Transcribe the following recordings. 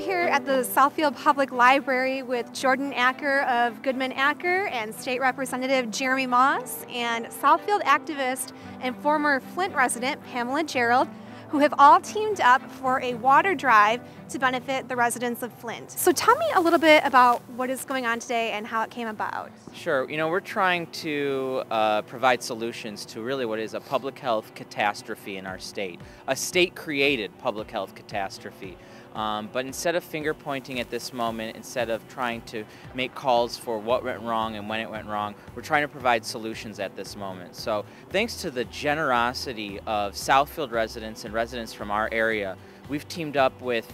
here at the Southfield Public Library with Jordan Acker of Goodman Acker and State Representative Jeremy Moss and Southfield activist and former Flint resident Pamela Gerald, who have all teamed up for a water drive to benefit the residents of Flint. So tell me a little bit about what is going on today and how it came about. Sure. You know, we're trying to provide solutions to really what is a public health catastrophe in our state, a state-created public health catastrophe. But instead of finger pointing at this moment, instead of trying to make calls for what went wrong and when it went wrong, we're trying to provide solutions at this moment. So thanks to the generosity of Southfield residents and residents from our area, we've teamed up with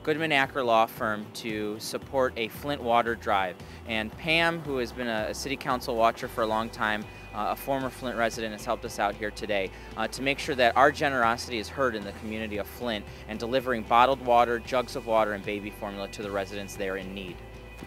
Goodman Acker law firm to support a Flint water drive. And Pam, who has been a city council watcher for a long time, a former Flint resident, has helped us out here today to make sure that our generosity is heard in the community of Flint and delivering bottled water, jugs of water, and baby formula to the residents there in need.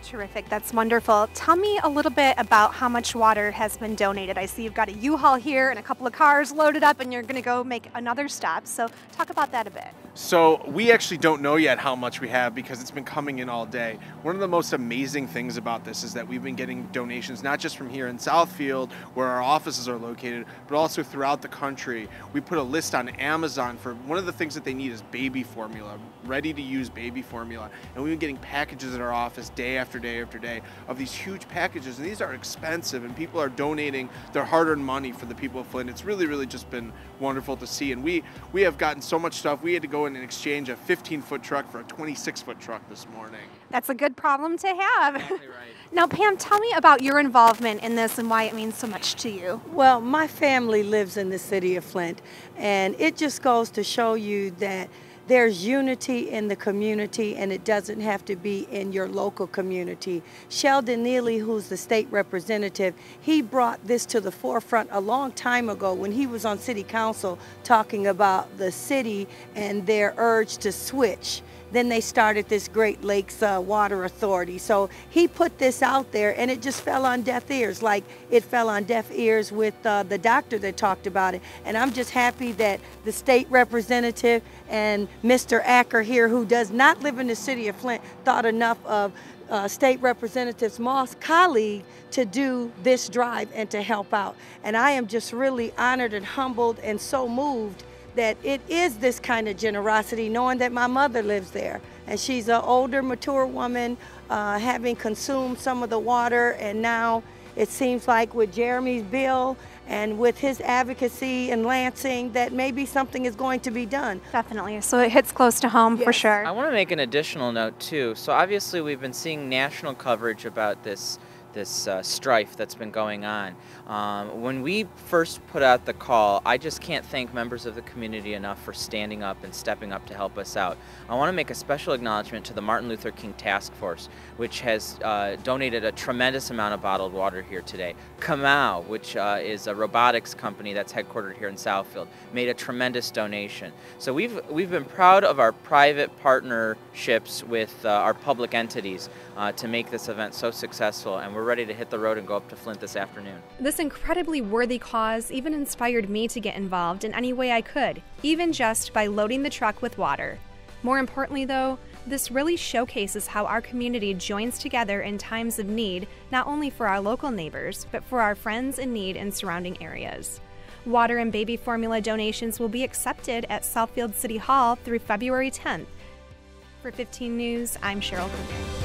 Terrific, that's wonderful. Tell me a little bit about how much water has been donated. I see you've got a U-Haul here and a couple of cars loaded up and you're going to go make another stop. So talk about that a bit. So we actually don't know yet how much we have because it's been coming in all day. One of the most amazing things about this is that we've been getting donations not just from here in Southfield where our offices are located, but also throughout the country. We put a list on Amazon for one of the things that they need is baby formula, ready to use baby formula. And we've been getting packages at our office day after day after day of these huge packages, and these are expensive, and people are donating their hard-earned money for the people of Flint. It's really just been wonderful to see, and we have gotten so much stuff. We had to go in and exchange a 15-foot truck for a 26-foot truck this morning. That's a good problem to have. Exactly right. Now, Pam, tell me about your involvement in this and why it means so much to you. Well, my family lives in the city of Flint, and it just goes to show you that there's unity in the community, and it doesn't have to be in your local community. Sheldon Neely, who's the state representative, he brought this to the forefront a long time ago when he was on city council talking about the city and their urge to switch. Then they started this Great Lakes Water Authority. So he put this out there and it just fell on deaf ears, like it fell on deaf ears with the doctor that talked about it. And I'm just happy that the state representative and Mr. Acker here, who does not live in the city of Flint, thought enough of State Representative Moss' colleague to do this drive and to help out. And I am just really honored and humbled and so moved that it is this kind of generosity, knowing that my mother lives there. And she's an older, mature woman, having consumed some of the water, and now it seems like with Jeremy's bill and with his advocacy in Lansing that maybe something is going to be done. Definitely, so it hits close to home. Yes. For sure. I want to make an additional note too. So obviously we've been seeing national coverage about this strife that's been going on. When we first put out the call, I just can't thank members of the community enough for standing up and stepping up to help us out. I want to make a special acknowledgement to the Martin Luther King Task Force, which has donated a tremendous amount of bottled water here today. Kamau, which is a robotics company that's headquartered here in Southfield, made a tremendous donation. So we've been proud of our private partnerships with our public entities to make this event so successful, and we're ready to hit the road and go up to Flint this afternoon. This incredibly worthy cause even inspired me to get involved in any way I could, even just by loading the truck with water. More importantly though, this really showcases how our community joins together in times of need, not only for our local neighbors, but for our friends in need in surrounding areas. Water and baby formula donations will be accepted at Southfield City Hall through February 10th. For 15 News, I'm Cheryl Goodman.